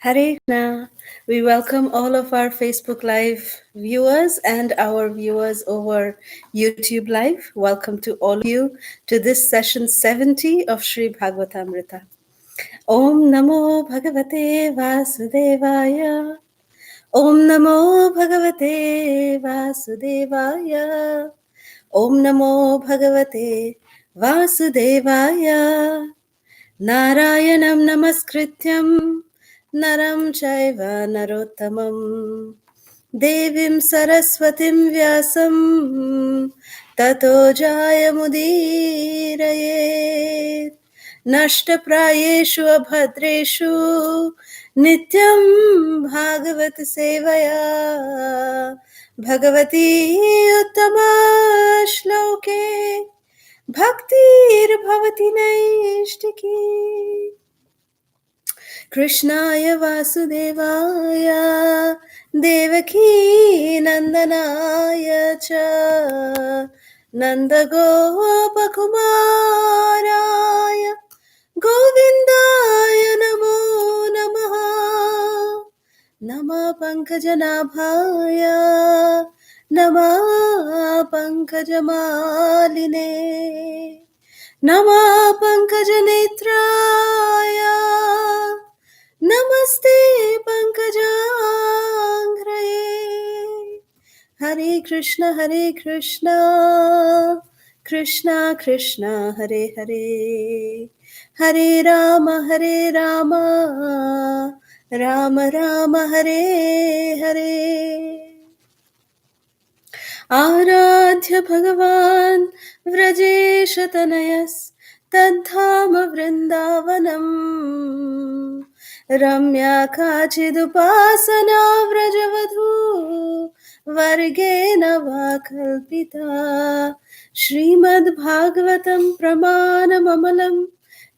Hare Krishna. We welcome all of our Facebook Live viewers and our viewers over YouTube Live. Welcome to all of you to this session 70 of Sri Bhagavatamrita. Om Namo Bhagavate Vasudevaya. Om Namo Bhagavate Vasudevaya. Om Namo Bhagavate Vasudevaya. Narayanam Namaskrityam Naram Chaiva Narottamam Devim Saraswatim Vyasam Tato Jayamudiraye Nashtaprayeshu Abhadreshu Nityam Bhagavat Sevaya Bhagavati Uttama Shloke Bhaktir Bhavati Naishtiki Krishnaya Vasudevaya Devaki Nandanaya Cha Nandagopakumaraya Govindaya Namo Namaha Nama Pankajanabhaya Nama Pankajamaline Nama Pankajanetraya Namaste Pankajangraye Hare Krishna Krishna Krishna Hare Hare Hare Rama Rama Rama Hare Hare Aradhya Bhagavan Vrajeshatanayas Tadhama Vrindavanam Ramya Kachidupasana Vrajavadhu Vargena Vakalpita Srimad Bhagavatam Pramanam Amalam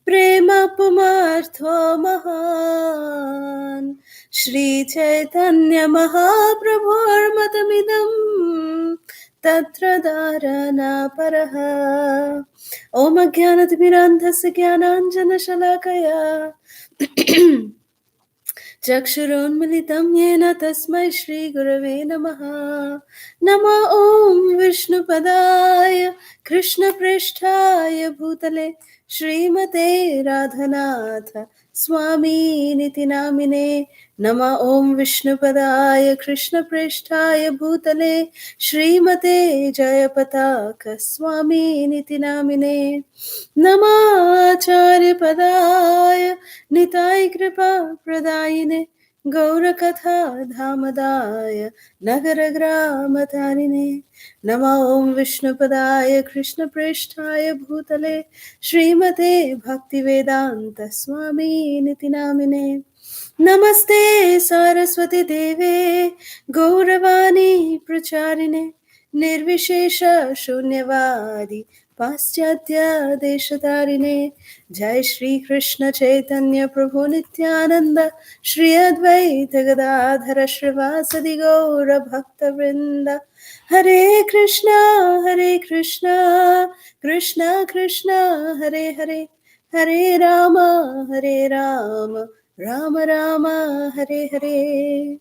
Prema Pumartho Mahan Shri Chaitanya Mahaprabhur Matamidam Tatra Dharana Paraha Om Ajnanatimirandhasya Jnananjana Shalakaya Chakshurunmilitam Yena Tasmai Shri Gurave Namaha Nama Om Vishnu Padaya Krishna Prishtaya Bhutale Srimate Radhanatha Swami Niti Namine Nama Om Vishnu Padaya Krishna Prishtaya Bhutale Srimate Jayapataka Swami Niti Namine Nama Acharya Padaya Nitai Kripa Pradayine Gaura Katha Dhamadaya Nagara Grama Tarine Nama Om Vishnu Padaya Krishna Prishtaya Bhutale Srimate Bhakti Vedanta Swami Niti Namine Namaste Saraswati Deve Gauravani Pracharine Nirvishesha Shunyavadi Paschatya Deshatarine Jai Shri Krishna Chaitanya Prabhu Nityananda Shri Advaita Gadadhara Shrivasadi Gaura Bhakta Vrinda Hare Krishna Krishna Krishna Hare Hare Hare Rama Rama Rama Hare Hare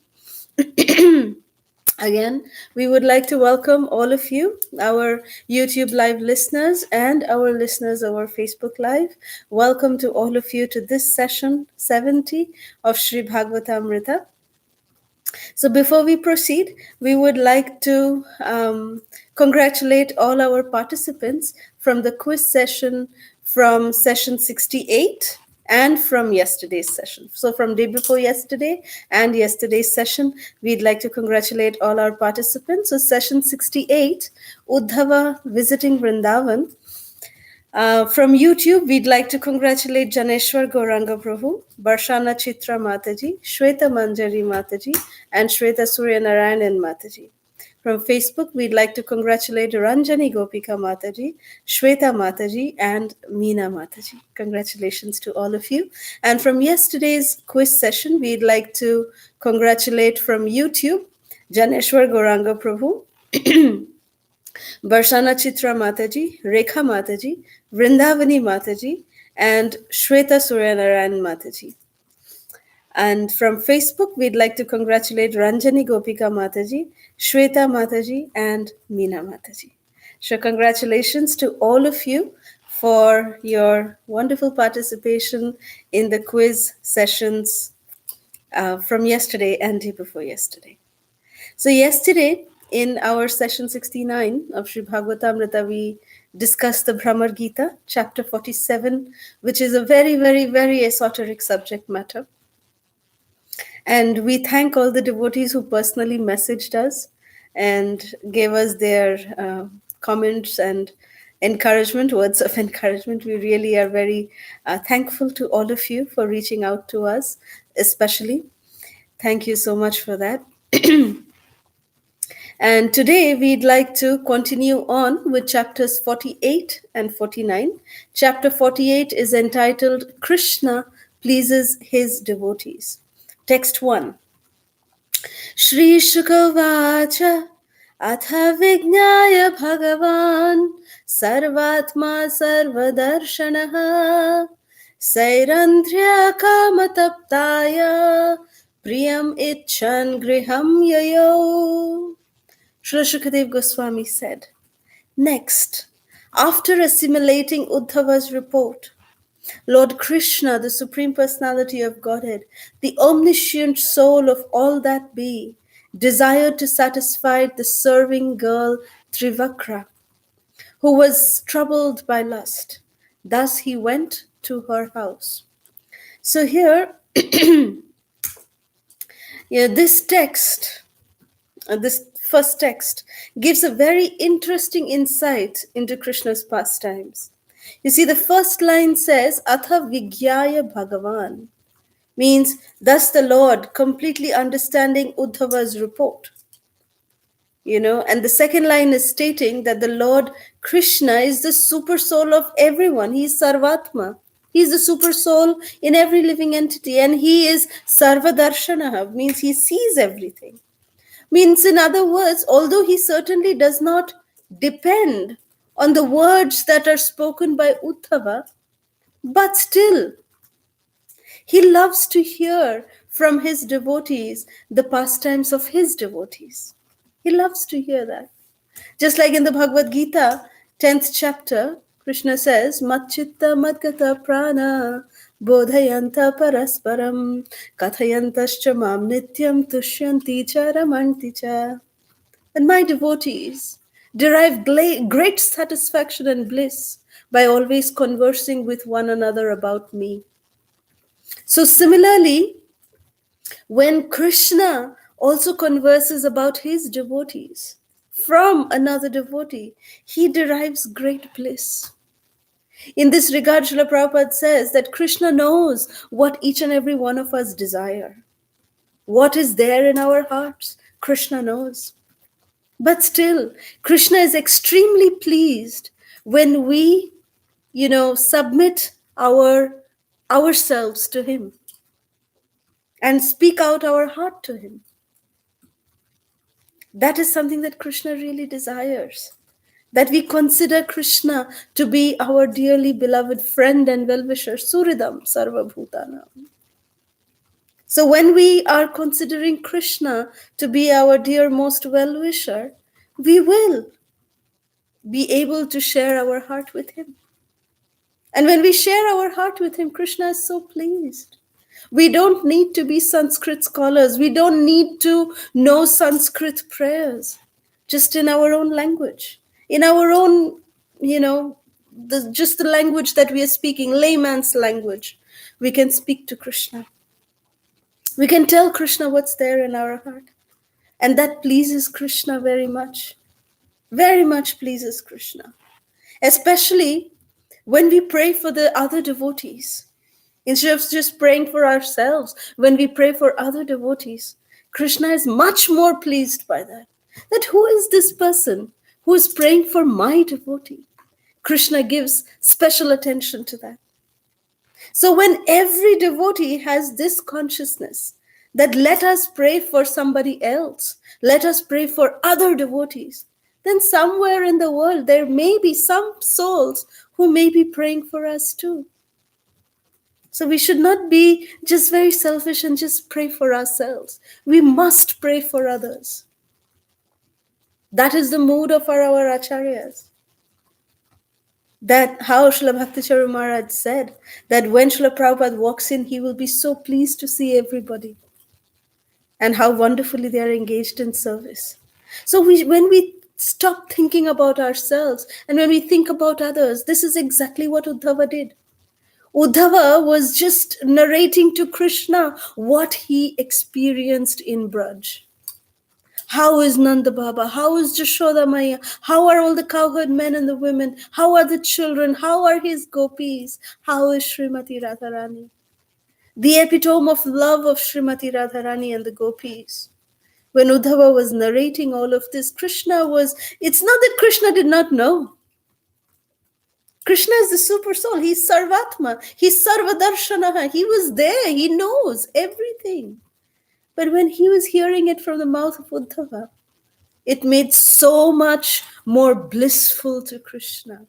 Again, we would like to welcome all of you, our YouTube Live listeners and our listeners over Facebook Live. Welcome to all of you to this session 70 of Sri Bhagavatamrita. So before we proceed, we would like to congratulate all our participants from the quiz session from session 68 and from yesterday's session. So from day before yesterday and yesterday's session, we'd like to congratulate all our participants. So session 68, Uddhava visiting Vrindavan. From YouTube, we'd like to congratulate Janeshwar Gauranga Prabhu, Barshana Chitra Mataji, Shweta Manjari Mataji, and Shweta Surya Narayanan Mataji. From Facebook, we'd like to congratulate Ranjani Gopika Mataji, Shweta Mataji, and Meena Mataji. Congratulations to all of you. And from yesterday's quiz session, we'd like to congratulate from YouTube, Janeshwar Gauranga Prabhu, Barshana Chitra Mataji, Rekha Mataji, Vrindavani Mataji, and Shweta Suryanarayan Mataji. And from Facebook, we'd like to congratulate Ranjani Gopika Mataji, Shweta Mataji, and Meena Mataji. So, congratulations to all of you for your wonderful participation in the quiz sessions from yesterday and day before yesterday. So, yesterday in our session 69 of Sri Bhagavatamrita, we discussed the Brahmar Gita, chapter 47, which is a very, very, very esoteric subject matter. And we thank all the devotees who personally messaged us and gave us their comments and encouragement, words of encouragement. We really are very thankful to all of you for reaching out to us, especially. Thank you so much for that. And today we'd like to continue on with chapters 48 and 49. Chapter 48 is entitled Krishna Pleases His Devotees. Text 1. Shri Shukavacha Atha Vignaya Bhagavan Sarvatma Sarvadarshanaha Sairandhya Kamataptaya Priyam Icchan Griham Yayo. Srila Shukadev Goswami said, next, after assimilating Uddhava's report, Lord Krishna, the Supreme Personality of Godhead, the omniscient soul of all that be, desired to satisfy the serving girl Trivakra, who was troubled by lust. Thus he went to her house. So here, this text, this first text, gives a very interesting insight into Krishna's pastimes. You see, the first line says, Atha Vigyaya Bhagavan, means, thus the Lord, completely understanding Uddhava's report. And the second line is stating that the Lord Krishna is the super soul of everyone. He is Sarvatma. He is the super soul in every living entity. And he is Sarvadarshanaha, means he sees everything. Means, in other words, although he certainly does not depend on the words that are spoken by Uddhava, but still, he loves to hear from his devotees the pastimes of his devotees. He loves to hear that. Just like in the Bhagavad Gita, 10th chapter, Krishna says, Matchitta madgata prana bodhayanta parasparam kathayantascha mam nityam tushyanti cha ramanti cha. And my devotees derive great satisfaction and bliss by always conversing with one another about me. So similarly, when Krishna also converses about his devotees from another devotee, he derives great bliss. In this regard, Srila Prabhupada says that Krishna knows what each and every one of us desire. What is there in our hearts, Krishna knows. But still, Krishna is extremely pleased when we, submit ourselves to him and speak out our heart to him. That is something that Krishna really desires. That we consider Krishna to be our dearly beloved friend and well-wisher, Suridam Sarvabhutanam. So when we are considering Krishna to be our dear most well-wisher, we will be able to share our heart with him. And when we share our heart with him, Krishna is so pleased. We don't need to be Sanskrit scholars. We don't need to know Sanskrit prayers, just in our own language, in our own, just the language that we are speaking, layman's language. We can speak to Krishna. We can tell Krishna what's there in our heart. And that pleases Krishna very much. Very much pleases Krishna. Especially when we pray for the other devotees. Instead of just praying for ourselves, when we pray for other devotees, Krishna is much more pleased by that. That who is this person who is praying for my devotee? Krishna gives special attention to that. So when every devotee has this consciousness, that let us pray for somebody else, let us pray for other devotees, then somewhere in the world there may be some souls who may be praying for us too. So we should not be just very selfish and just pray for ourselves. We must pray for others. That is the mood of our acharyas. That how Srila Bhakticharya Maharaj said that when Srila Prabhupada walks in, he will be so pleased to see everybody and how wonderfully they are engaged in service. So when we stop thinking about ourselves and when we think about others, this is exactly what Uddhava did. Uddhava was just narrating to Krishna what he experienced in Braj. How is Nanda Baba? How is Jashoda Maya? How are all the cowherd men and the women? How are the children? How are his gopis? How is Srimati Radharani? The epitome of love of Srimati Radharani and the gopis. When Uddhava was narrating all of this, it's not that Krishna did not know. Krishna is the super soul. He's Sarvatma. He's Sarvadarshanaha. He was there. He knows everything. But when he was hearing it from the mouth of Uddhava, it made so much more blissful to Krishna.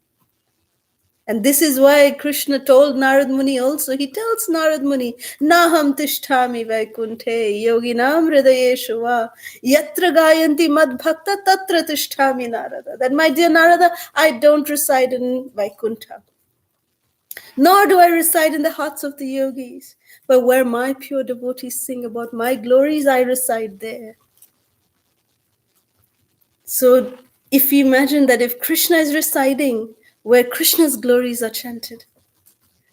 And this is why Krishna told Narad Muni also. He tells Narad Muni, Naham tishtami vaikunthe yoginam hridayeshu va yatra gayanti madbhakta tatra tishtami Narada. That, my dear Narada, I don't reside in Vaikuntha. Nor do I reside in the hearts of the yogis. But where my pure devotees sing about my glories, I reside there. So if you imagine that if Krishna is residing where Krishna's glories are chanted,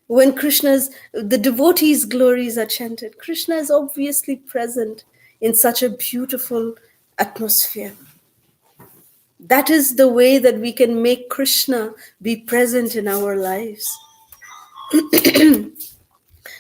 when the devotees' glories are chanted, Krishna is obviously present in such a beautiful atmosphere. That is the way that we can make Krishna be present in our lives.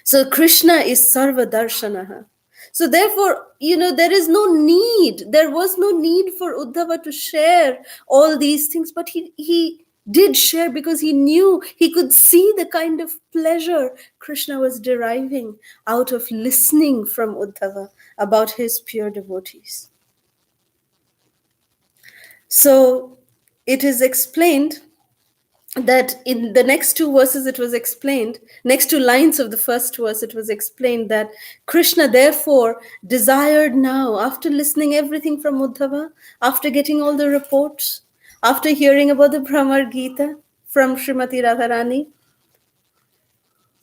So Krishna is Sarva Darshanaha. So therefore, there was no need for Uddhava to share all these things, but he did share because he knew, he could see the kind of pleasure Krishna was deriving out of listening from Uddhava about his pure devotees. So it is explained that in the next two verses it was explained, next two lines of the first verse, it was explained that Krishna therefore desired now, after listening everything from Uddhava, after getting all the reports, after hearing about the Brahmar Gita from Srimati Radharani,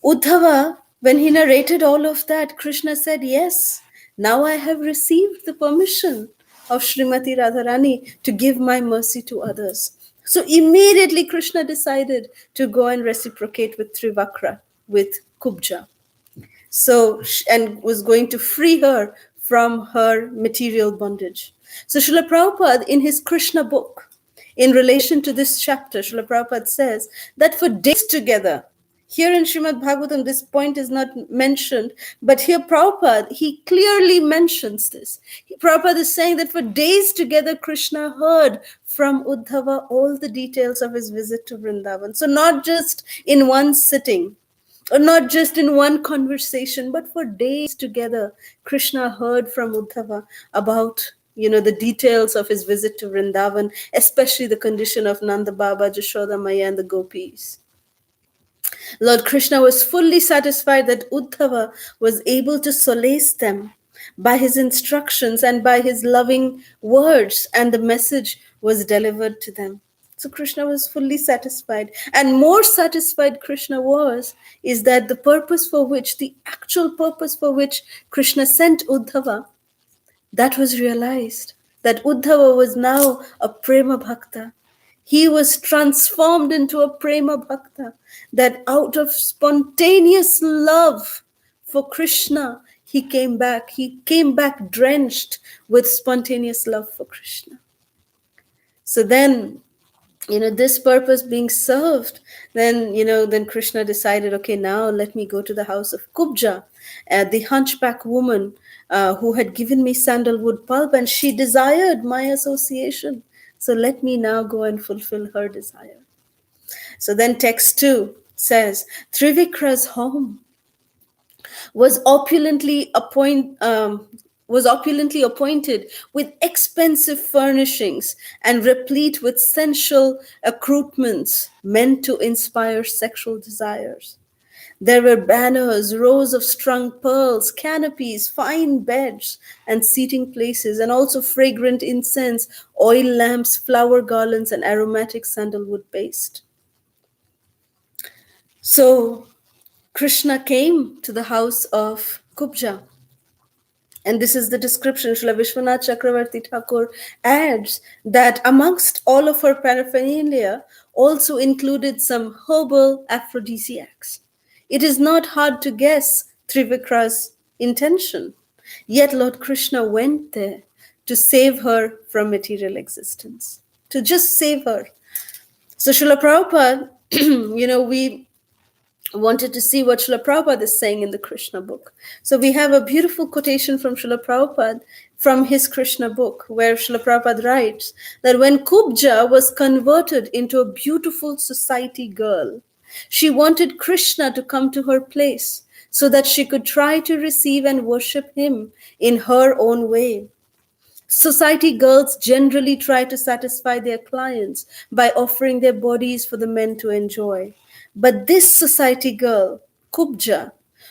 Uddhava, when he narrated all of that, Krishna said, yes, now I have received the permission of Srimati Radharani to give my mercy to others. So immediately Krishna decided to go and reciprocate with Trivakra, with Kubja. So, and was going to free her from her material bondage. So Srila Prabhupada, in his Krishna book, in relation to this chapter, Srila Prabhupada says that for days together, here in Srimad Bhagavatam, this point is not mentioned, but here Prabhupada, he clearly mentions this. Prabhupada is saying that for days together, Krishna heard from Uddhava all the details of his visit to Vrindavan. So not just in one sitting, or not just in one conversation, but for days together, Krishna heard from Uddhava about the details of his visit to Vrindavan, especially the condition of Nanda Baba, Jashoda Maya, and the gopis. Lord Krishna was fully satisfied that Uddhava was able to solace them by his instructions and by his loving words, and the message was delivered to them. So Krishna was fully satisfied. And more satisfied Krishna is that the actual purpose for which Krishna sent Uddhava, that was realized. That Uddhava was now a prema bhakta. He was transformed into a prema bhakta, that out of spontaneous love for Krishna, he came back drenched with spontaneous love for Krishna. So then, this purpose being served, then Krishna decided, okay, now let me go to the house of Kubja, the hunchback woman who had given me sandalwood pulp, and she desired my association. So let me now go and fulfill her desire. So then text 2 says, Trivikra's home was opulently appointed with expensive furnishings and replete with sensual accoutrements meant to inspire sexual desires. There were banners, rows of strung pearls, canopies, fine beds, and seating places, and also fragrant incense, oil lamps, flower garlands, and aromatic sandalwood paste. So Krishna came to the house of Kubja. And this is the description. Srila Vishwanath Chakravarti Thakur adds that amongst all of her paraphernalia also included some herbal aphrodisiacs. It is not hard to guess Trivikra's intention. Yet Lord Krishna went there to save her from material existence, to just save her. So Srila Prabhupada, we wanted to see what Srila Prabhupada is saying in the Krishna book. So we have a beautiful quotation from Srila Prabhupada from his Krishna book, where Srila Prabhupada writes that when Kubja was converted into a beautiful society girl, she wanted Krishna to come to her place so that she could try to receive and worship him in her own way. Society girls generally try to satisfy their clients by offering their bodies for the men to enjoy. But this society girl, Kubja,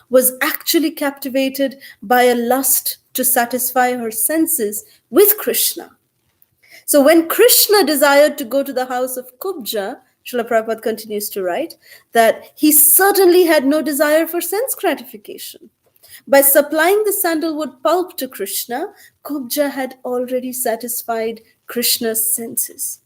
was actually captivated by a lust to satisfy her senses with Krishna. So when Krishna desired to go to the house of Kubja, Srila Prabhupada continues to write that he certainly had no desire for sense gratification. By supplying the sandalwood pulp to Krishna, Kubja had already satisfied Krishna's senses.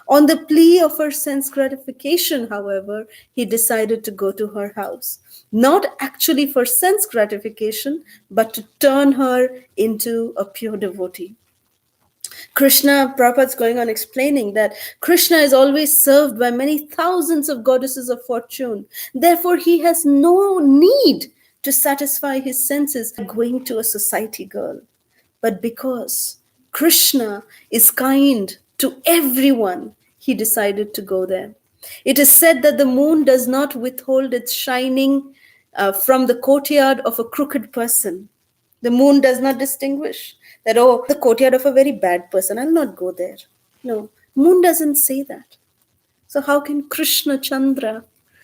On the plea of her sense gratification, however, he decided to go to her house, not actually for sense gratification, but to turn her into a pure devotee. Krishna, Prabhupada's going on explaining that Krishna is always served by many thousands of goddesses of fortune. Therefore, he has no need to satisfy his senses by going to a society girl. But because Krishna is kind to everyone, he decided to go there. It is said that the moon does not withhold its shining from the courtyard of a crooked person. The moon does not distinguish that, oh, the courtyard of a very bad person, I'll not go there. No, moon doesn't say that. So how can Krishna Chandra,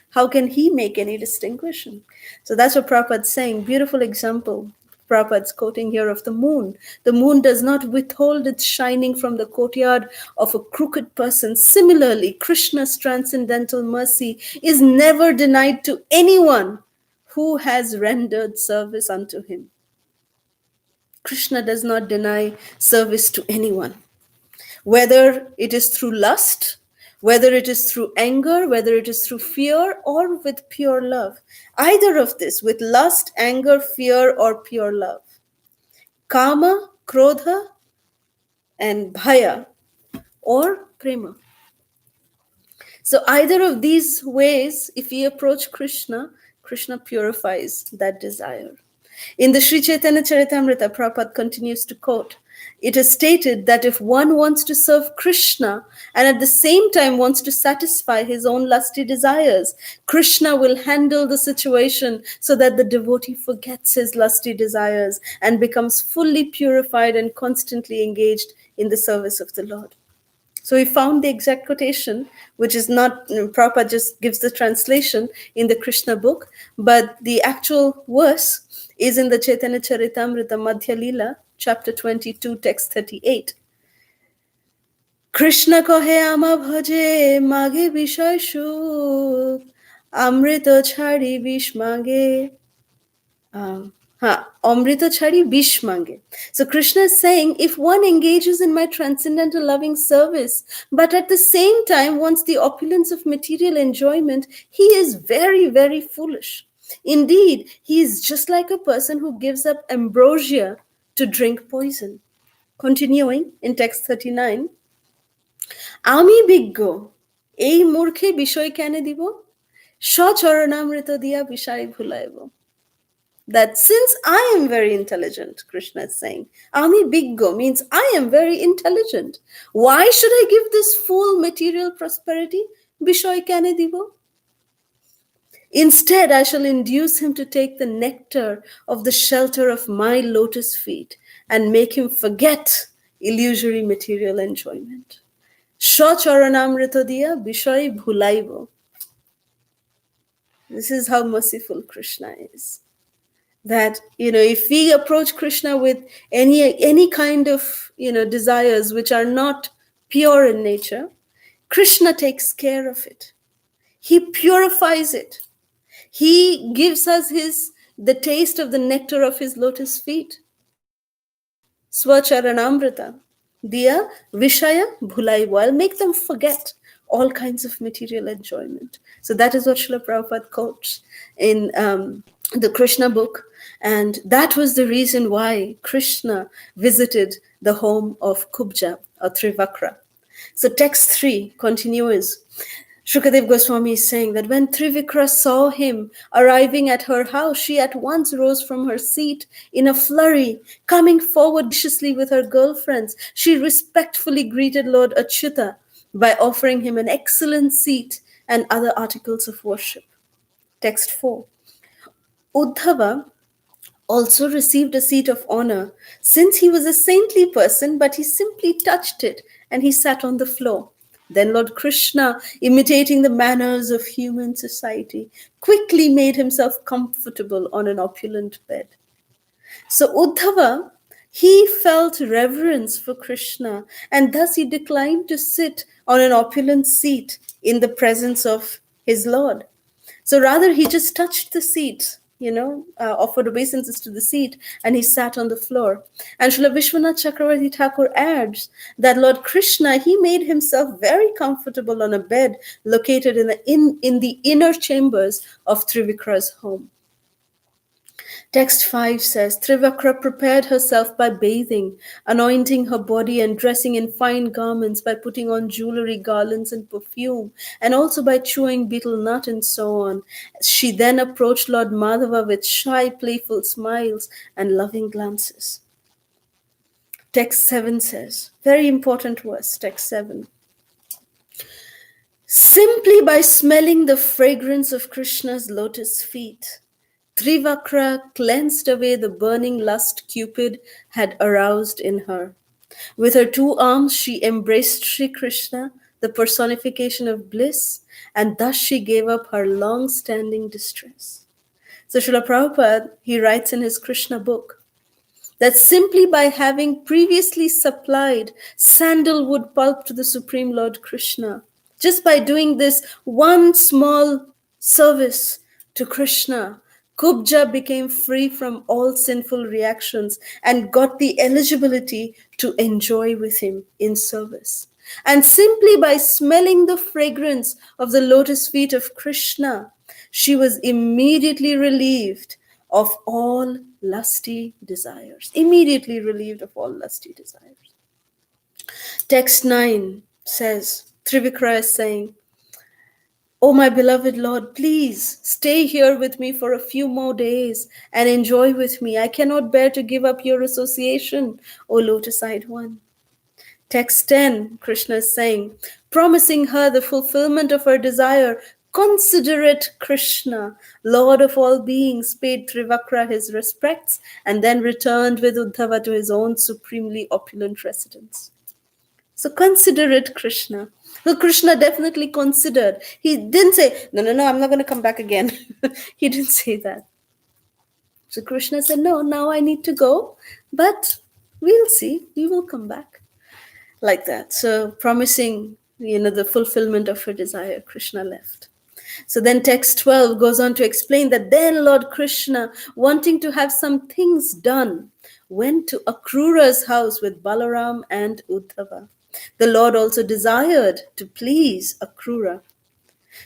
how can he make any distinguishing? So that's what Prabhupada's saying. Beautiful example. Prabhupada's quoting here of the moon. The moon does not withhold its shining from the courtyard of a crooked person. Similarly, Krishna's transcendental mercy is never denied to anyone who has rendered service unto him. Krishna does not deny service to anyone, whether it is through lust, whether it is through anger, whether it is through fear, or with pure love. Either of this, with lust, anger, fear, or pure love. Kama, krodha, and bhaya, or prema. So either of these ways, if we approach Krishna, Krishna purifies that desire. In the Sri Chaitanya Charitamrita, Prabhupada continues to quote, it is stated that if one wants to serve Krishna and at the same time wants to satisfy his own lusty desires, Krishna will handle the situation so that the devotee forgets his lusty desires and becomes fully purified and constantly engaged in the service of the Lord. So we found the exact quotation, which is not, Prabhupada just gives the translation in the Krishna book, but the actual verse is in the Chaitanya Charitamrita Madhya Lila, chapter 22, text 38. Krishna kohe ama bhaje mage vishay shuk, amrita chhari vish mange. Amrita chhari vish mange. So Krishna is saying, if one engages in my transcendental loving service, but at the same time wants the opulence of material enjoyment, he is very, very foolish. Indeed, he is just like a person who gives up ambrosia to drink poison. Continuing in text 39, Ami biggo, ei murkhe bishoy kene dibo, sacharanamrita diya bishai bhulaibo. That since I am very intelligent, Krishna is saying, Ami biggo means I am very intelligent. Why should I give this fool material prosperity? Bishoy kene dibo. Instead, I shall induce him to take the nectar of the shelter of my lotus feet and make him forget illusory material enjoyment. Shacharanamrita diya bishoy bhulaibo. This is how merciful Krishna is. That, if we approach Krishna with any kind of, desires which are not pure in nature, Krishna takes care of it. He purifies it. He gives us the taste of the nectar of his lotus feet. Swacharanamrita. Diya Vishaya Bhulaivo. I'll make them forget all kinds of material enjoyment. So that is what Srila Prabhupada quotes in the Krishna book. And that was the reason why Krishna visited the home of Kubja or Trivakra. So text 3 continues. Shukadev Goswami is saying that when Trivikra saw him arriving at her house, she at once rose from her seat in a flurry, coming forward graciously with her girlfriends. She respectfully greeted Lord Achyuta by offering him an excellent seat and other articles of worship. Text 4. Uddhava also received a seat of honor, since he was a saintly person, but he simply touched it and he sat on the floor. Then Lord Krishna, imitating the manners of human society, quickly made himself comfortable on an opulent bed. So Uddhava, he felt reverence for Krishna, and thus he declined to sit on an opulent seat in the presence of his Lord. So rather, he just touched the seat, offered obeisances to the seat, and he sat on the floor. And Srila Vishwanath Chakravarti Thakur adds that Lord Krishna, he made himself very comfortable on a bed located in the inner chambers of Trivikra's home. Text 5 says, Trivakra prepared herself by bathing, anointing her body and dressing in fine garments, by putting on jewelry, garlands and perfume, and also by chewing betel nut and so on. She then approached Lord Madhava with shy, playful smiles and loving glances. Text 7 says, very important verse, text 7. Simply by smelling the fragrance of Krishna's lotus feet, Trivakra cleansed away the burning lust Cupid had aroused in her. With her 2 arms, she embraced Sri Krishna, the personification of bliss, and thus she gave up her long-standing distress. So Srila Prabhupada, he writes in his Krishna book that simply by having previously supplied sandalwood pulp to the Supreme Lord Krishna, just by doing this one small service to Krishna, Kubja became free from all sinful reactions and got the eligibility to enjoy with him in service. And simply by smelling the fragrance of the lotus feet of Krishna, she was immediately relieved of all lusty desires. Immediately relieved of all lusty desires. Text 9 says, Trivikra is saying, Oh, my beloved Lord, please stay here with me for a few more days and enjoy with me. I cannot bear to give up your association, O lotus-eyed one. Text 10, Krishna is saying, promising her the fulfillment of her desire, considerate Krishna, Lord of all beings, paid Trivakra his respects and then returned with Uddhava to his own supremely opulent residence. So considerate Krishna. So Krishna definitely considered. He didn't say, no, I'm not going to come back again. He didn't say that. So Krishna said, no, now I need to go, but we'll see. We will come back. Like that. So promising, the fulfillment of her desire, Krishna left. So then text 12 goes on to explain that then Lord Krishna, wanting to have some things done, went to Akrura's house with Balaram and Uddhava. The Lord also desired to please Akrura.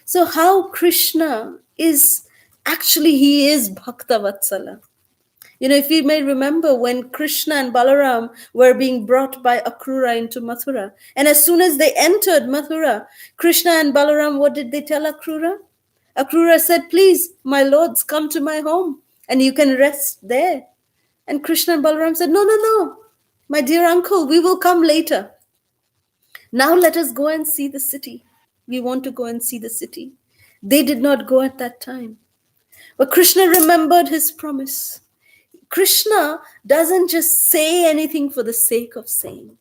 So how Krishna is, actually he is Bhakta Vatsala. If you may remember when Krishna and Balaram were being brought by Akrura into Mathura, and as soon as they entered Mathura, Krishna and Balaram, what did they tell Akrura? Akrura said, please, my lords, come to my home and you can rest there. And Krishna and Balaram said, no, my dear uncle, we will come later. Now let us go and see the city. We want to go and see the city. They did not go at that time. But Krishna remembered his promise. Krishna doesn't just say anything for the sake of saying.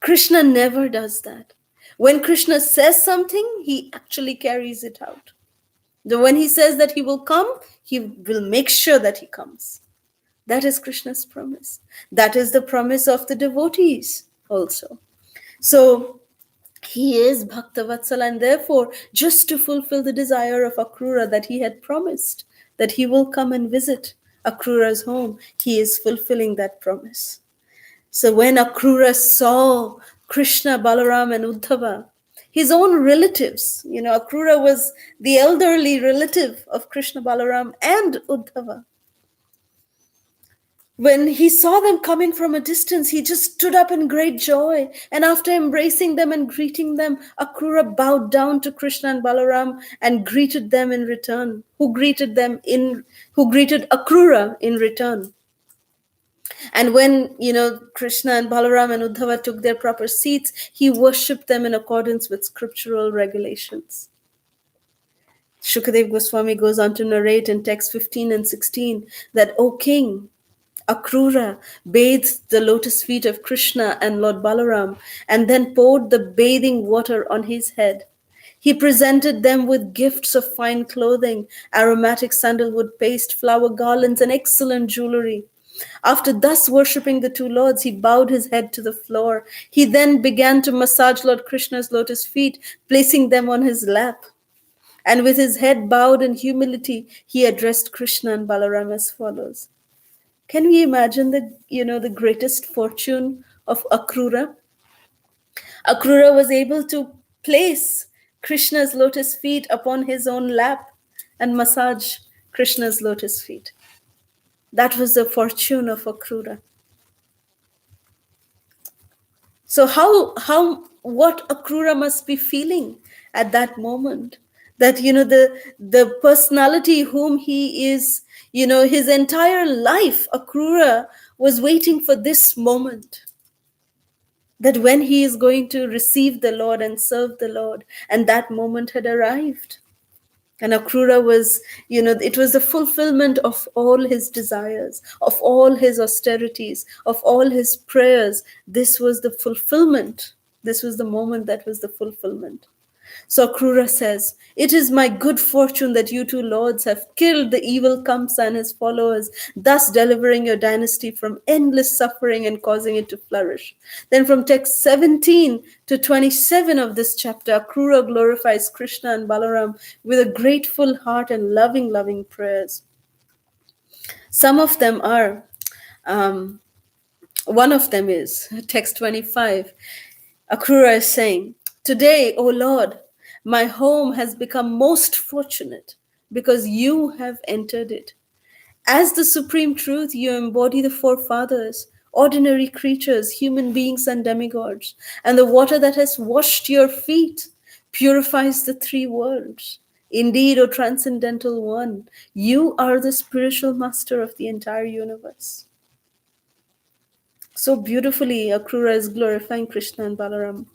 Krishna never does that. When Krishna says something, he actually carries it out. When he says that he will come, he will make sure that he comes. That is Krishna's promise. That is the promise of the devotees also. So he is Bhaktavatsala, and therefore, just to fulfill the desire of Akrura that he had promised, that he will come and visit Akrura's home, he is fulfilling that promise. So when Akrura saw Krishna, Balaram, and Uddhava, his own relatives, Akrura was the elderly relative of Krishna, Balaram, and Uddhava. When he saw them coming from a distance, he just stood up in great joy. And after embracing them and greeting them, Akrura bowed down to Krishna and Balaram and greeted them in return, who greeted Akrura in return. And when, Krishna and Balaram and Uddhava took their proper seats, he worshipped them in accordance with scriptural regulations. Shukadev Goswami goes on to narrate in text 15 and 16 that, O king, Akrura bathed the lotus feet of Krishna and Lord Balaram and then poured the bathing water on his head. He presented them with gifts of fine clothing, aromatic sandalwood paste, flower garlands, and excellent jewelry. After thus worshipping the two lords, he bowed his head to the floor. He then began to massage Lord Krishna's lotus feet, placing them on his lap. And with his head bowed in humility, he addressed Krishna and Balaram as follows. Can we imagine the greatest fortune of Akrura? Akrura was able to place Krishna's lotus feet upon his own lap and massage Krishna's lotus feet. That was the fortune of Akrura. So what Akrura must be feeling at that moment? That, the personality whom he is, his entire life, Akrura was waiting for this moment. That when he is going to receive the Lord and serve the Lord, and that moment had arrived. And Akrura was, it was the fulfillment of all his desires, of all his austerities, of all his prayers. This was the fulfillment. This was the moment that was the fulfillment. So Akrura says, it is my good fortune that you two lords have killed the evil Kamsa and his followers, thus delivering your dynasty from endless suffering and causing it to flourish. Then from text 17 to 27 of this chapter, Akrura glorifies Krishna and Balaram with a grateful heart and loving prayers. Some of them are, one of them is, text 25, Akrura is saying, today, O Lord, my home has become most fortunate because you have entered it. As the supreme truth, you embody the forefathers, ordinary creatures, human beings and demigods, and the water that has washed your feet purifies the three worlds. Indeed, O transcendental one, you are the spiritual master of the entire universe. So beautifully, Akrura is glorifying Krishna and Balaram.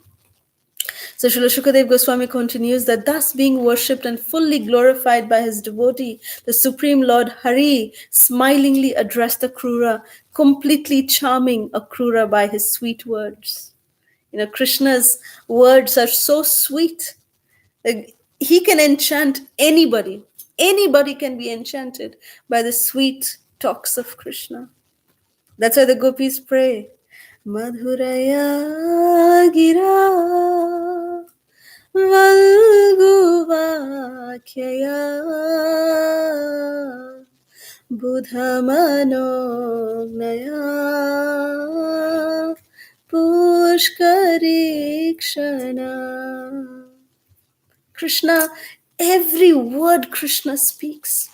So Srila Shukadev Goswami continues that thus being worshipped and fully glorified by his devotee, the Supreme Lord Hari smilingly addressed Akrura, completely charming Akrura by his sweet words. Krishna's words are so sweet. He can enchant anybody. Anybody can be enchanted by the sweet talks of Krishna. That's why the gopis pray, Madhuraya Gira Valguvakyaya Budhamanognaya Pushkari Kṛṣṇa. Krishna, every word Krishna speaks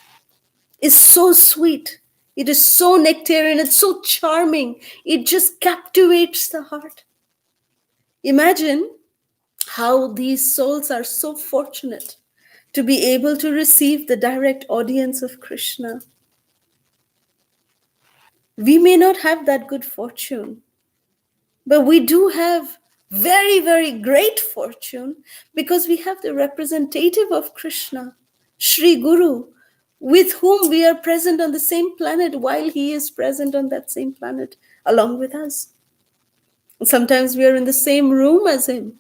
is so sweet. It is so nectarian. It's so charming. It just captivates the heart. Imagine how these souls are so fortunate to be able to receive the direct audience of Krishna. We may not have that good fortune, but we do have very, very great fortune because we have the representative of Krishna, Sri Guru, with whom we are present on the same planet while he is present on that same planet along with us. Sometimes we are in the same room as him.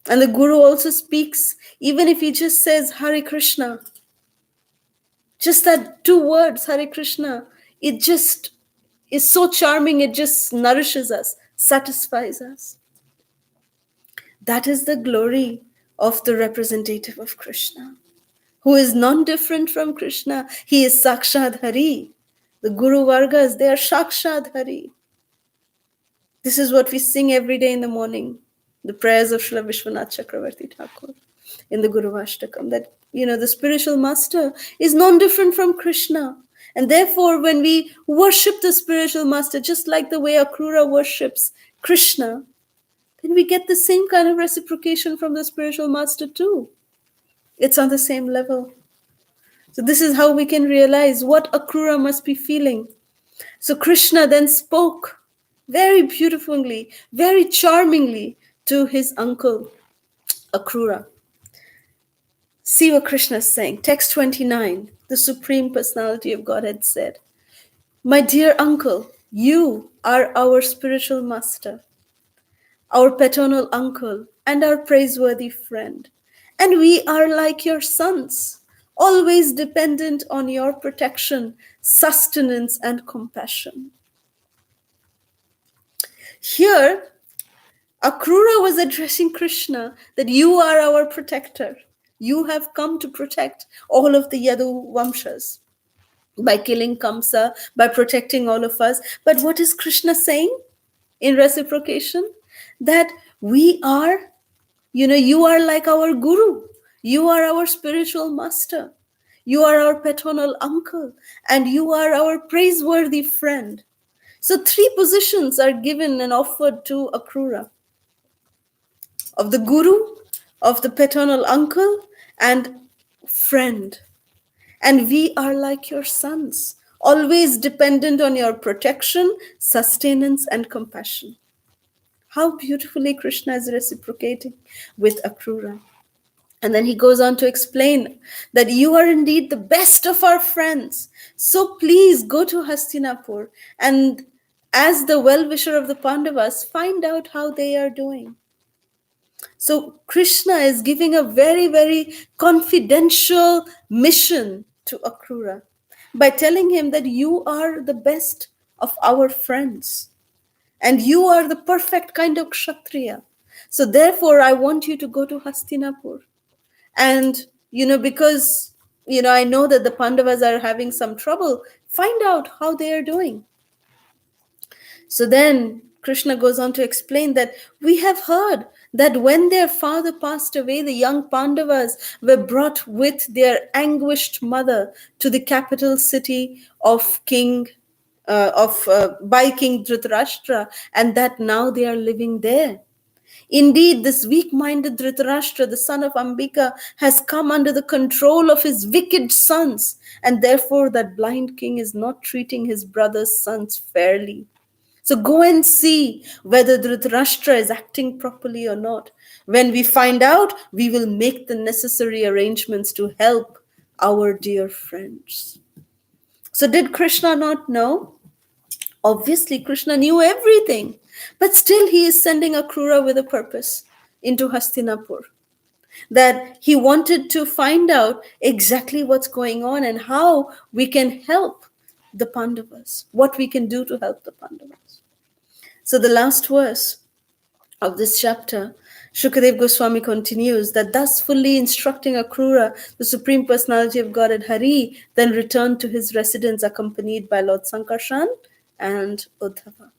And the Guru also speaks, even if he just says Hare Krishna, just that two words, Hare Krishna, it just is so charming, it just nourishes us, satisfies us. That is the glory of the representative of Krishna, who is non-different from Krishna. He is Sakshad Hari. The Guru Vargas, they are Sakshad Hari. This is what we sing every day in the morning, the prayers of Srila Vishwanath Chakravarti Thakur in the Guru Ashtakam, that, the spiritual master is non-different from Krishna. And therefore, when we worship the spiritual master, just like the way Akrura worships Krishna, then we get the same kind of reciprocation from the spiritual master too. It's on the same level. So this is how we can realize what Akrura must be feeling. So Krishna then spoke very beautifully, very charmingly to his uncle, Akrura. See what Krishna is saying. Text 29, the Supreme Personality of Godhead said, "My dear uncle, you are our spiritual master, our paternal uncle, and our praiseworthy friend. And we are like your sons, always dependent on your protection, sustenance, and compassion." Here, Akrura was addressing Krishna that you are our protector. You have come to protect all of the Yadu Vamshas by killing Kamsa, by protecting all of us. But what is Krishna saying in reciprocation? That we are, you are like our guru. You are our spiritual master. You are our paternal uncle. And you are our praiseworthy friend. So 3 positions are given and offered to Akrura: of the guru, of the paternal uncle, and friend. And we are like your sons, always dependent on your protection, sustenance, and compassion. How beautifully Krishna is reciprocating with Akrura. And then he goes on to explain that you are indeed the best of our friends. So please go to Hastinapur and, as the well-wisher of the Pandavas, find out how they are doing. So Krishna is giving a very, very confidential mission to Akrura by telling him that you are the best of our friends and you are the perfect kind of Kshatriya. So therefore, I want you to go to Hastinapur. And, because, I know that the Pandavas are having some trouble, find out how they are doing. So then Krishna goes on to explain that we have heard that when their father passed away, the young Pandavas were brought with their anguished mother to the capital city of by King Dhritarashtra, and that now they are living there. Indeed, this weak-minded Dhritarashtra, the son of Ambika, has come under the control of his wicked sons, and therefore that blind king is not treating his brother's sons fairly. So go and see whether Dhritarashtra is acting properly or not. When we find out, we will make the necessary arrangements to help our dear friends. So did Krishna not know? Obviously, Krishna knew everything. But still he is sending Akrura with a purpose into Hastinapur. That he wanted to find out exactly what's going on and how we can help the Pandavas. What we can do to help the Pandavas. So the last verse of this chapter, Shukadeva Goswami continues that thus fully instructing Akrura, the Supreme Personality of Godhead Hari then returned to his residence accompanied by Lord Sankarshan and Uddhava.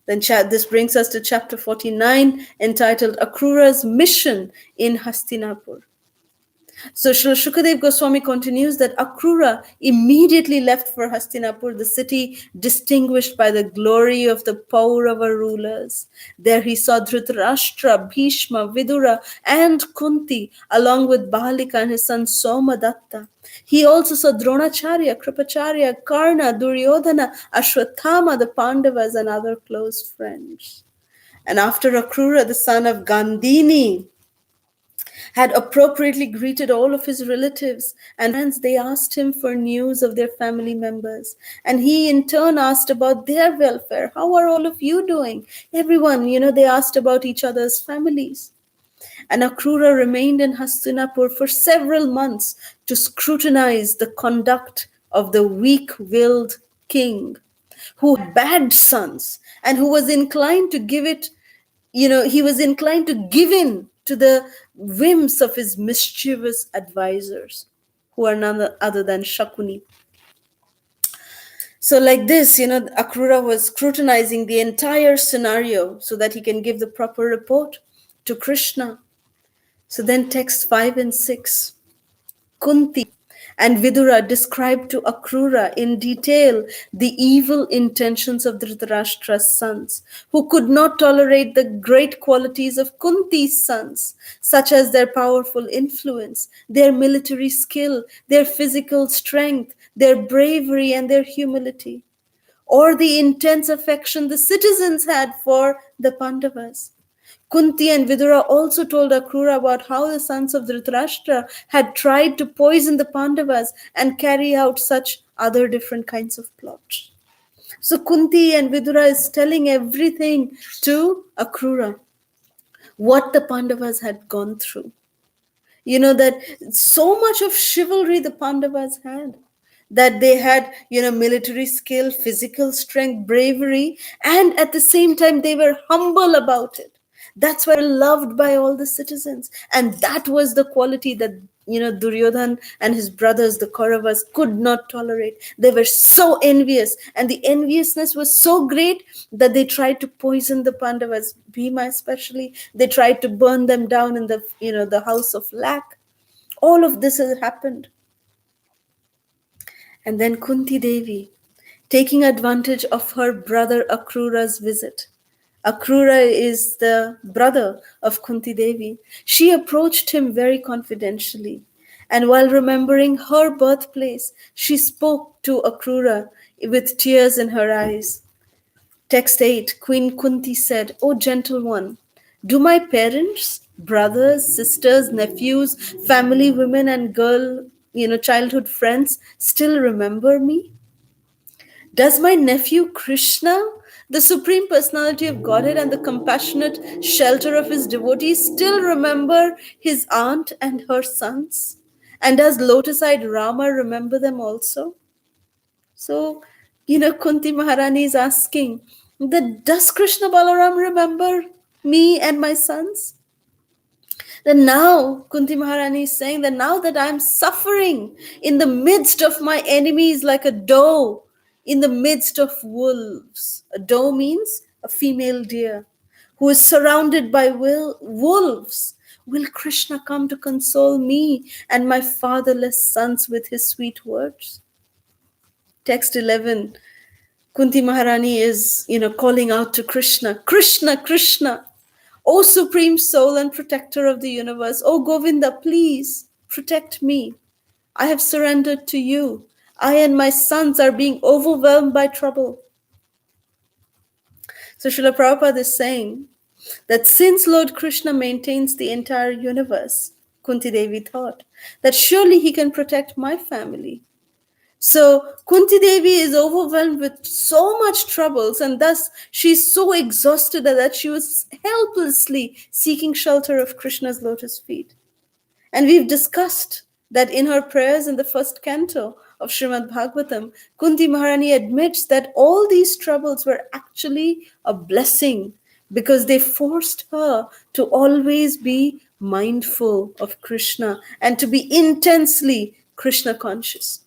Then this brings us to chapter 49, entitled Akrura's Mission in Hastinapur. So Shukadeva Goswami continues that Akrura immediately left for Hastinapur, the city distinguished by the glory of the Paurava rulers. There he saw Dhritarashtra, Bhishma, Vidura, and Kunti, along with Bahalika and his son Somadatta. He also saw Dronacharya, Kripacharya, Karna, Duryodhana, Ashwathama, the Pandavas, and other close friends. And after Akrura, the son of Gandhini, had appropriately greeted all of his relatives and friends, they asked him for news of their family members. And he in turn asked about their welfare. How are all of you doing? Everyone, they asked about each other's families. And Akrura remained in Hastinapur for several months to scrutinize the conduct of the weak-willed king, who had bad sons and who was inclined to give it, he was inclined to give in to the whims of his mischievous advisors, who are none other than Shakuni. So, like this, Akrura was scrutinizing the entire scenario so that he can give the proper report to Krishna. So, then text 5 and 6. Kunti and Vidura described to Akrura in detail the evil intentions of Dhritarashtra's sons, who could not tolerate the great qualities of Kunti's sons, such as their powerful influence, their military skill, their physical strength, their bravery, and their humility, or the intense affection the citizens had for the Pandavas. Kunti and Vidura also told Akrura about how the sons of Dhritarashtra had tried to poison the Pandavas and carry out such other different kinds of plots. So Kunti and Vidura is telling everything to Akrura, what the Pandavas had gone through. That so much of chivalry the Pandavas had, that they had, military skill, physical strength, bravery, and at the same time they were humble about it. That's why they were loved by all the citizens. And that was the quality that, Duryodhan and his brothers, the Kauravas, could not tolerate. They were so envious. And the enviousness was so great that they tried to poison the Pandavas, Bhima especially. They tried to burn them down in the house of lac. All of this has happened. And then Kunti Devi, taking advantage of her brother Akrura's visit. Akrura is the brother of Kunti Devi. She approached him very confidentially. And while remembering her birthplace, she spoke to Akrura with tears in her eyes. Text 8, Queen Kunti said, "O gentle one, do my parents, brothers, sisters, nephews, family, women, and childhood friends still remember me? Does my nephew Krishna, the Supreme Personality of Godhead and the compassionate shelter of his devotees, still remember his aunt and her sons? And does lotus-eyed Rama remember them also?" So, Kunti Maharani is asking, does Krishna Balaram remember me and my sons? Then now, Kunti Maharani is saying that now that I am suffering in the midst of my enemies like a doe, in the midst of wolves. A doe means a female deer who is surrounded by wolves. Will Krishna come to console me and my fatherless sons with his sweet words? Text 11, Kunti Maharani is, calling out to Krishna, "Krishna, Krishna, O Supreme Soul and Protector of the universe, O Govinda, please protect me. I have surrendered to you. I and my sons are being overwhelmed by trouble." So Srila Prabhupada is saying that since Lord Krishna maintains the entire universe, Kunti Devi thought that surely he can protect my family. So Kunti Devi is overwhelmed with so much troubles, and thus she's so exhausted that she was helplessly seeking shelter of Krishna's lotus feet. And we've discussed that in her prayers in the first canto of Srimad Bhagavatam, Kunti Maharani admits that all these troubles were actually a blessing because they forced her to always be mindful of Krishna and to be intensely Krishna conscious.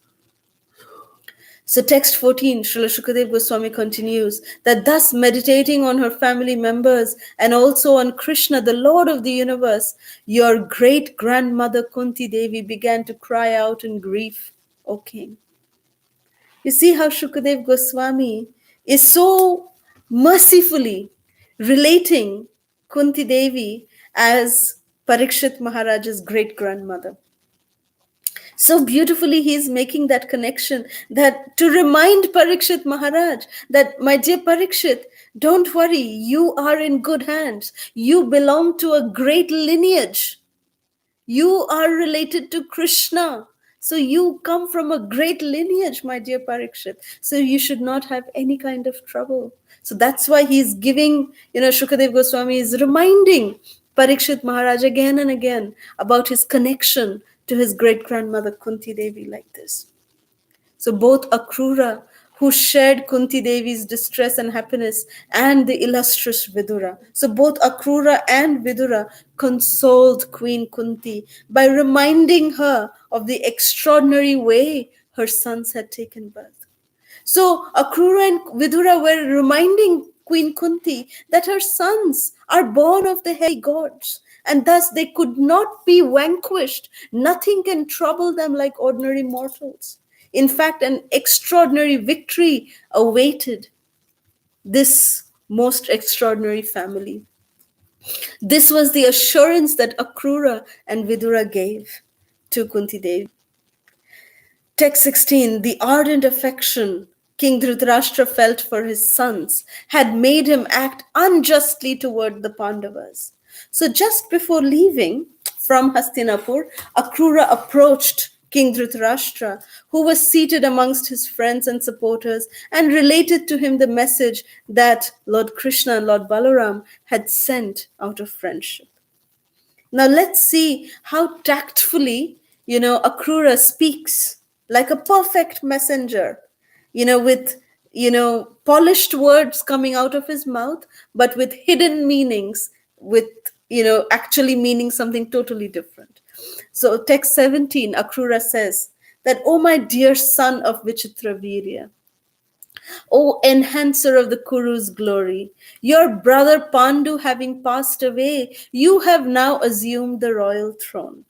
So text 14, Srila Shukadeva Goswami continues that thus meditating on her family members and also on Krishna, the Lord of the universe, your great-grandmother Kunti Devi began to cry out in grief, O king. You see how Shukadeva Goswami is so mercifully relating Kunti Devi as Parikshit Maharaj's great-grandmother. So beautifully he is making that connection, that to remind Parikshit Maharaj that, my dear Parikshit, don't worry, you are in good hands. You belong to a great lineage. You are related to Krishna. So you come from a great lineage, my dear Parikshit. So you should not have any kind of trouble. So that's why he's giving, Shukadeva Goswami is reminding Parikshit Maharaj again and again about his connection to his great-grandmother Kunti Devi like this. So both Akrura, who shared Kunti Devi's distress and happiness, and the illustrious Vidura. So both Akrura and Vidura consoled Queen Kunti by reminding her of the extraordinary way her sons had taken birth. So Akrura and Vidura were reminding Queen Kunti that her sons are born of the heavy gods, and thus they could not be vanquished. Nothing can trouble them like ordinary mortals. In fact, an extraordinary victory awaited this most extraordinary family. This was the assurance that Akrura and Vidura gave to Kunti Devi. Text 16, the ardent affection King Dhritarashtra felt for his sons had made him act unjustly toward the Pandavas. So just before leaving from Hastinapur, Akrura approached King Dhritarashtra, who was seated amongst his friends and supporters, and related to him the message that Lord Krishna and Lord Balaram had sent out of friendship. Now let's see how tactfully, Akrura speaks like a perfect messenger, with, polished words coming out of his mouth, but with hidden meanings, with, actually meaning something totally different. So text 17, Akrura says that, "Oh, my dear son of Vichitra Virya, O enhancer of the Kuru's glory, your brother Pandu having passed away, you have now assumed the royal throne."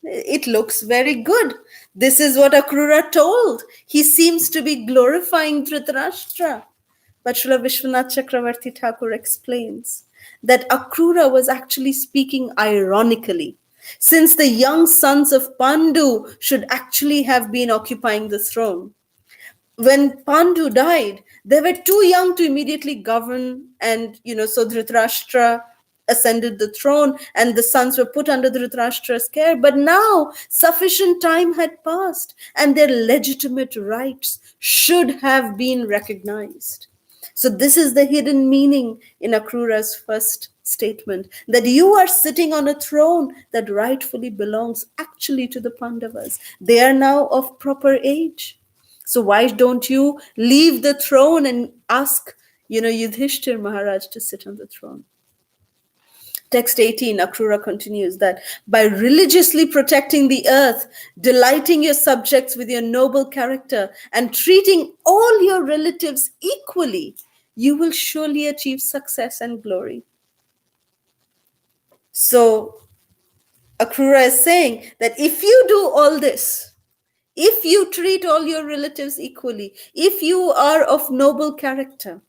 It looks very good. This is what Akrura told. He seems to be glorifying Dhritarashtra. But Srila Vishwanath Chakravarti Thakur explains that Akrura was actually speaking ironically, since the young sons of Pandu should actually have been occupying the throne. When Pandu died, they were too young to immediately govern, and so Dhritarashtra ascended the throne and the sons were put under Dhritarashtra's care. But now sufficient time had passed and their legitimate rights should have been recognized. So this is the hidden meaning in Akrura's first statement, that you are sitting on a throne that rightfully belongs actually to the Pandavas. They are now of proper age. So why don't you leave the throne and ask, Yudhishthir Maharaj to sit on the throne? Text 18, Akrura continues that by religiously protecting the earth, delighting your subjects with your noble character, and treating all your relatives equally, you will surely achieve success and glory. So Akrura is saying that if you do all this, if you treat all your relatives equally, if you are of noble character,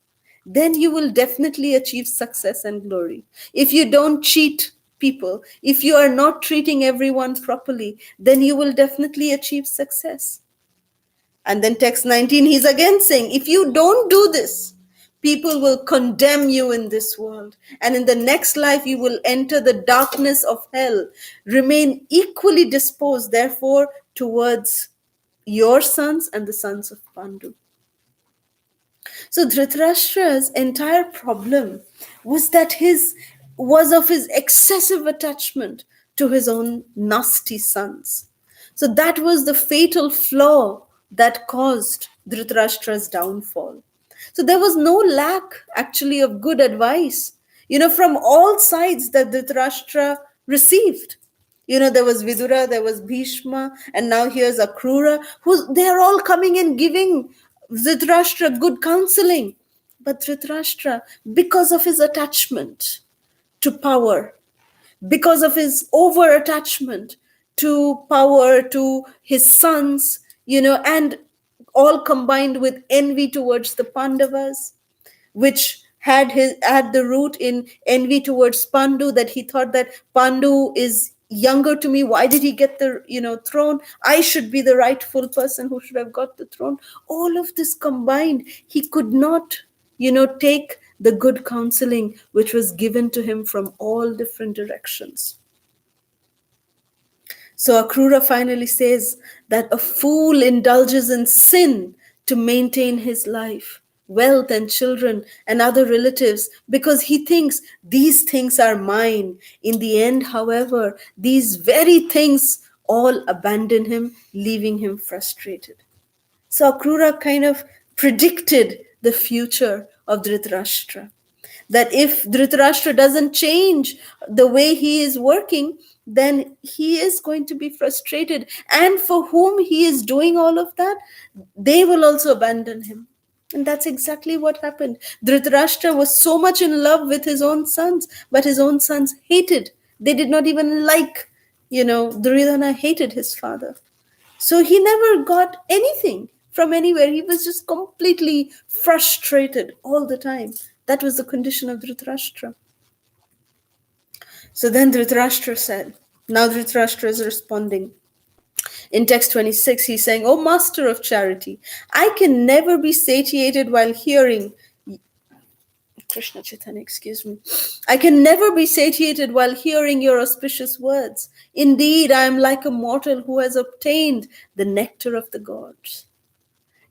then you will definitely achieve success and glory. If you don't cheat people, if you are not treating everyone properly, then you will definitely achieve success. And then text 19, he's again saying, if you don't do this, people will condemn you in this world. And in the next life, you will enter the darkness of hell. Remain equally disposed, therefore, towards your sons and the sons of Pandu. So Dhritarashtra's entire problem was that was of his excessive attachment to his own nasty sons. So that was the fatal flaw that caused Dhritarashtra's downfall. So there was no lack actually of good advice, from all sides that Dhritarashtra received. There was Vidura, there was Bhishma, and now here's Akrura, they're all coming and giving Dhritarashtra good counseling. But Dhritarashtra, because of his attachment to power, because of his over-attachment to power, to his sons, and all combined with envy towards the Pandavas, which had the root in envy towards Pandu, that he thought that Pandu is younger to me. Why did he get the throne? I should be the rightful person who should have got the throne. All of this combined, he could not take the good counseling which was given to him from all different directions. So Akrura finally says that a fool indulges in sin to maintain his life, wealth and children and other relatives, because he thinks these things are mine. In the end, however, these very things all abandon him, leaving him frustrated. So Akrura kind of predicted the future of Dhritarashtra. That if Dhritarashtra doesn't change the way he is working, then he is going to be frustrated. And for whom he is doing all of that, they will also abandon him. And that's exactly what happened. Dhritarashtra was so much in love with his own sons, but his own sons hated. They did not even like, Duryodhana hated his father. So he never got anything from anywhere. He was just completely frustrated all the time. That was the condition of Dhritarashtra. So then Dhritarashtra said, now Dhritarashtra is responding. In text 26, he's saying, "O master of charity, I can never be satiated while hearing Krishna Chaitanya, excuse me. I can never be satiated while hearing your auspicious words. Indeed, I am like a mortal who has obtained the nectar of the gods."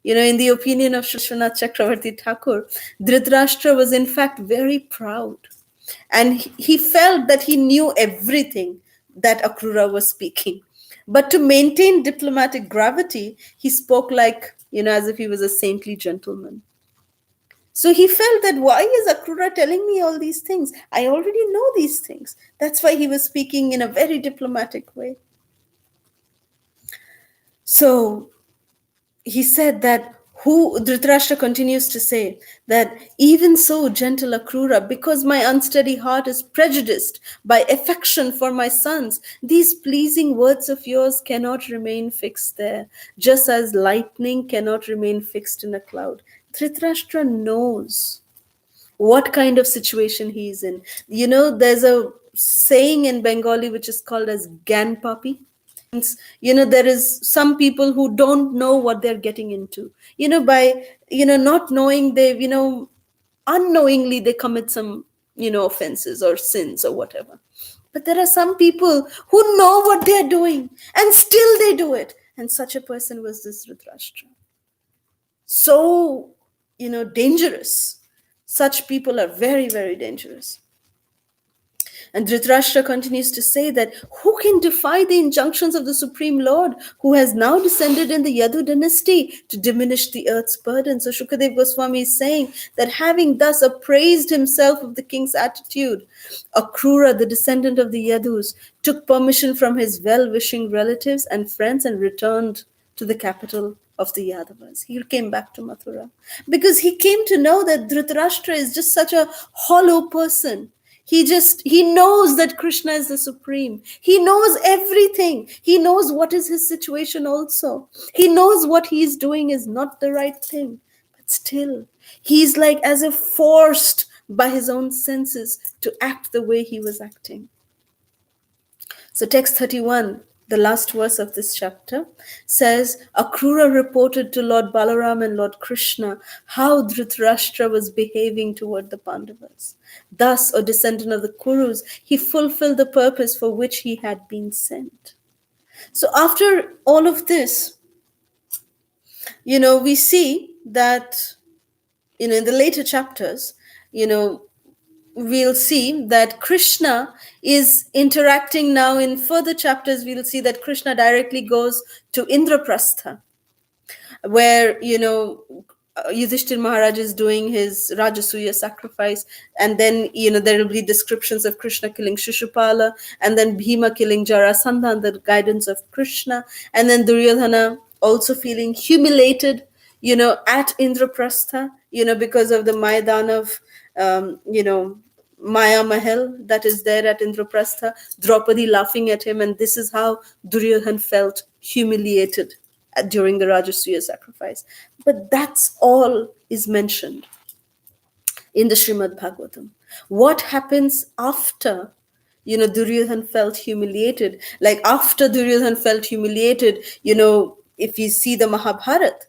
In the opinion of Vishwanath Chakravarti Thakur, Dhritarashtra was in fact very proud. And he felt that he knew everything that Akrura was speaking. But to maintain diplomatic gravity, he spoke like, as if he was a saintly gentleman. So he felt that, why is Akrura telling me all these things? I already know these things. That's why he was speaking in a very diplomatic way. So he said that, Dhritarashtra continues to say that, even so, gentle Akrura, because my unsteady heart is prejudiced by affection for my sons, these pleasing words of yours cannot remain fixed there, just as lightning cannot remain fixed in a cloud. Dhritarashtra knows what kind of situation he is in. There's a saying in Bengali which is called as Gan Papi. There is some people who don't know what they're getting into. By, not knowing, they, unknowingly they commit some, offenses or sins or whatever. But there are some people who know what they're doing and still they do it. And such a person was this Dhritarashtra. So, dangerous. Such people are very, very dangerous. And Dhritarashtra continues to say that, who can defy the injunctions of the Supreme Lord, who has now descended in the Yadu dynasty to diminish the earth's burden? So Shukadev Goswami is saying that, having thus appraised himself of the king's attitude, Akrura, the descendant of the Yadus, took permission from his well-wishing relatives and friends and returned to the capital of the Yadavas. He came back to Mathura because he came to know that Dhritarashtra is just such a hollow person. He knows that Krishna is the supreme. He knows everything. He knows what is his situation also. He knows what he is doing is not the right thing. But still, he's like as if forced by his own senses to act the way he was acting. So text 31, the last verse of this chapter, says, Akrura reported to Lord Balaram and Lord Krishna how Dhritarashtra was behaving toward the Pandavas. Thus, a descendant of the Kurus, he fulfilled the purpose for which he had been sent. So after all of this, we see that, in the later chapters, we'll see that Krishna is interacting now. In further chapters, we'll see that Krishna directly goes to Indraprastha, where, Yudhishthir Maharaj is doing his Rajasuya sacrifice. And then, there will be descriptions of Krishna killing Shishupala, and then Bhima killing Jarasandha under the guidance of Krishna. And then Duryodhana also feeling humiliated, at Indraprastha, because of the Maidanav, Maya Mahal that is there at Indraprastha, Draupadi laughing at him, and this is how Duryodhana felt humiliated during the Rajasuya sacrifice. But that's all is mentioned in the Srimad Bhagavatam. What happens after, Duryodhana felt humiliated? Like after Duryodhana felt humiliated, if you see the Mahabharata,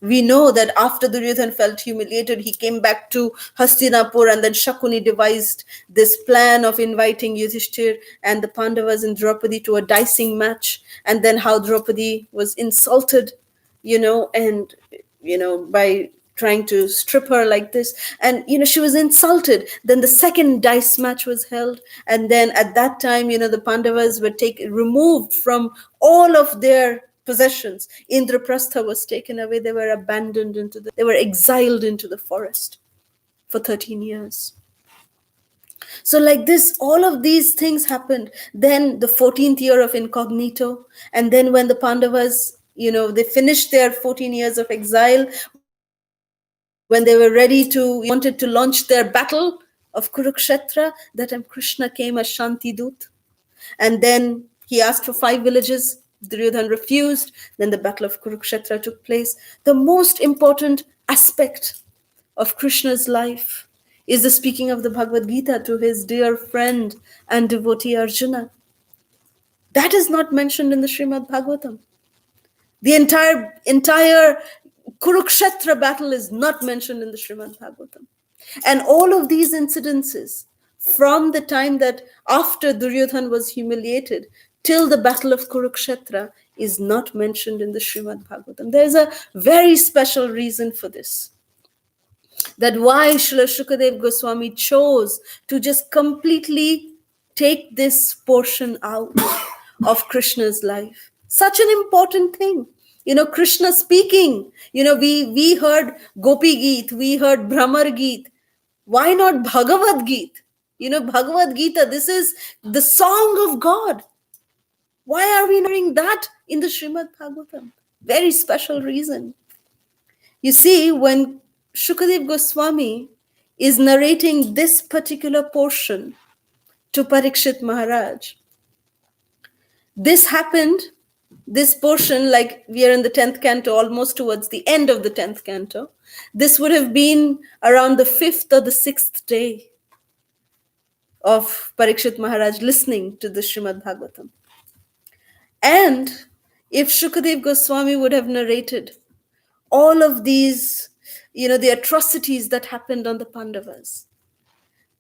we know that after Duryodhana felt humiliated, he came back to Hastinapur, and then Shakuni devised this plan of inviting Yudhishthir and the Pandavas and Draupadi to a dicing match, and then how Draupadi was insulted, by trying to strip her like this. And, she was insulted. Then the second dice match was held. And then at that time, the Pandavas were removed from all of their possessions. Indraprastha was taken away. They were abandoned they were exiled into the forest for 13 years. So like this, all of these things happened. Then the 14th year of incognito. And then when the Pandavas, they finished their 14 years of exile, when they were ready wanted to launch their battle of Kurukshetra, that time Krishna came as Shanti Dut. And then he asked for 5 villages. Duryodhana refused. Then the battle of Kurukshetra took place. The most important aspect of Krishna's life is the speaking of the Bhagavad Gita to his dear friend and devotee Arjuna. That is not mentioned in the Srimad Bhagavatam. The entire Kurukshetra battle is not mentioned in the Srimad Bhagavatam. And all of these incidences, from the time that after Duryodhana was humiliated till the battle of Kurukshetra, is not mentioned in the Srimad Bhagavatam. There is a very special reason for this. That why Srila Shukadev Goswami chose to just completely take this portion out of Krishna's life. Such an important thing. Krishna speaking. We heard Gopi Geet, we heard Brahmar Geet. Why not Bhagavad Geet? Bhagavad Gita, this is the song of God. Why are we not hearing that in the Srimad Bhagavatam? Very special reason. You see, when Shukadev Goswami is narrating this particular portion to Parikshit Maharaj, this happened, this portion, like we are in the 10th canto, almost towards the end of the 10th canto. This would have been around the 5th or the 6th day of Parikshit Maharaj listening to the Srimad Bhagavatam. And if Shukadev Goswami would have narrated all of these, the atrocities that happened on the Pandavas,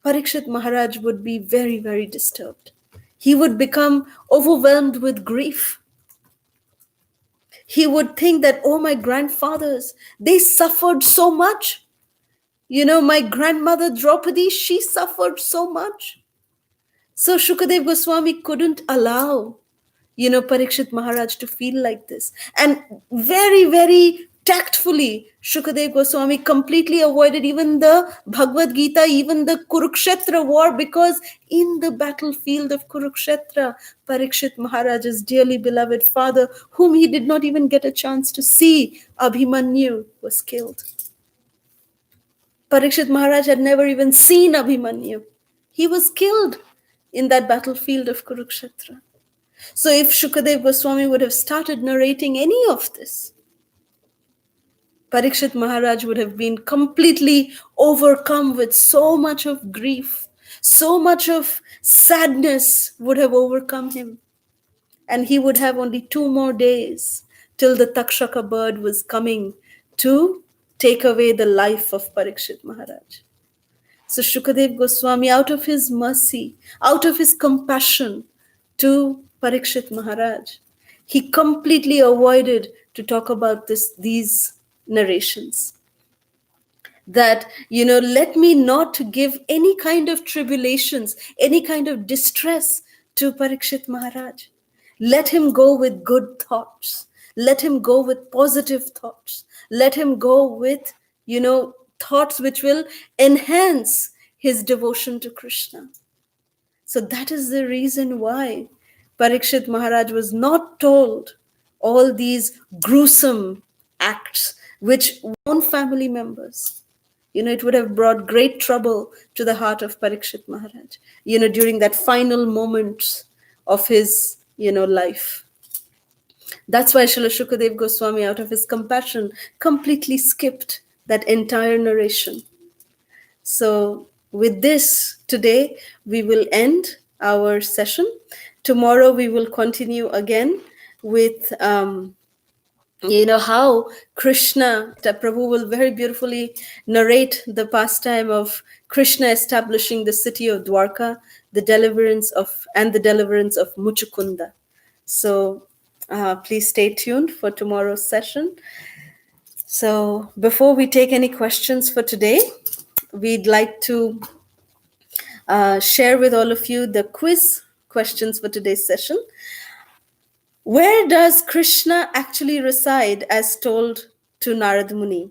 Parikshit Maharaj would be very, very disturbed. He would become overwhelmed with grief. He would think that, oh, my grandfathers, they suffered so much. My grandmother Draupadi, she suffered so much. So Shukadev Goswami couldn't allow, Parikshit Maharaj to feel like this. And very, very tactfully, Shukadev Goswami completely avoided even the Bhagavad Gita, even the Kurukshetra war, because in the battlefield of Kurukshetra, Parikshit Maharaj's dearly beloved father, whom he did not even get a chance to see, Abhimanyu, was killed. Parikshit Maharaj had never even seen Abhimanyu. He was killed in that battlefield of Kurukshetra. So if Shukadev Goswami would have started narrating any of this, Parikshit Maharaj would have been completely overcome with so much of grief, so much of sadness would have overcome him. And he would have only 2 more days till the Takshaka bird was coming to take away the life of Parikshit Maharaj. So Shukadev Goswami, out of his mercy, out of his compassion to Parikshit Maharaj, he completely avoided to talk about these narrations. That, let me not give any kind of tribulations, any kind of distress to Parikshit Maharaj. Let him go with good thoughts. Let him go with positive thoughts. Let him go with, thoughts which will enhance his devotion to Krishna. So that is the reason why Parikshit Maharaj was not told all these gruesome acts which own family members. It would have brought great trouble to the heart of Parikshit Maharaj, during that final moments of his, life. That's why Srila Shukadev Goswami, out of his compassion, completely skipped that entire narration. So with this, today, we will end our session. Tomorrow, we will continue again with, how Krishna, Prabhu will very beautifully narrate the pastime of Krishna establishing the city of Dwarka, the deliverance of Muchukunda. So please stay tuned for tomorrow's session. So before we take any questions for today, we'd like to share with all of you the quiz questions for today's session. Where does Krishna actually reside as told to Narad Muni?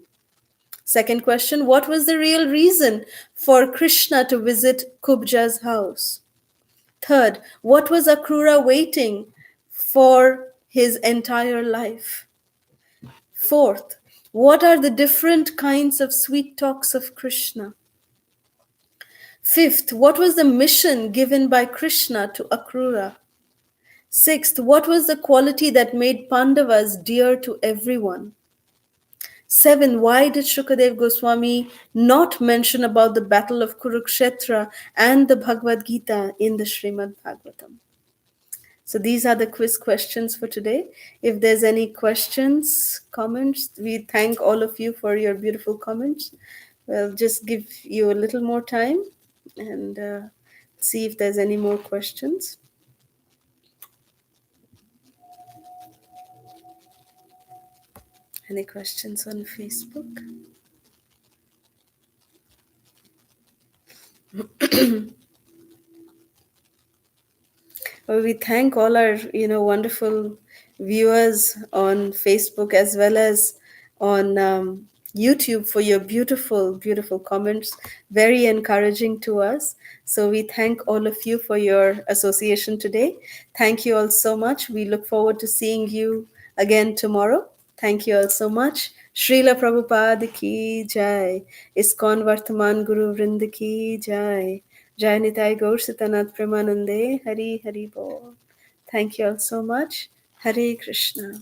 Second question, what was the real reason for Krishna to visit Kubja's house? Third, what was Akrura waiting for his entire life? Fourth, what are the different kinds of sweet talks of Krishna? Fifth, what was the mission given by Krishna to Akrura? Sixth, what was the quality that made Pandavas dear to everyone? Seven, why did Shukadev Goswami not mention about the battle of Kurukshetra and the Bhagavad Gita in the Srimad Bhagavatam? So these are the quiz questions for today. If there's any questions, comments, we thank all of you for your beautiful comments. We'll just give you a little more time and see if there's any more questions. Any questions on Facebook? Well, we thank all our, wonderful viewers on Facebook as well as on YouTube for your beautiful, beautiful comments. Very encouraging to us. So we thank all of you for your association today. Thank you all so much. We look forward to seeing you again tomorrow. Thank you all so much. Srila Prabhupada ki jai. ISKCON Vartaman Guru Vrind ki jai. Jai Nitai Gaur Sitanat Premanande. Hari Hari Bol. Thank you all so much. Hare Krishna.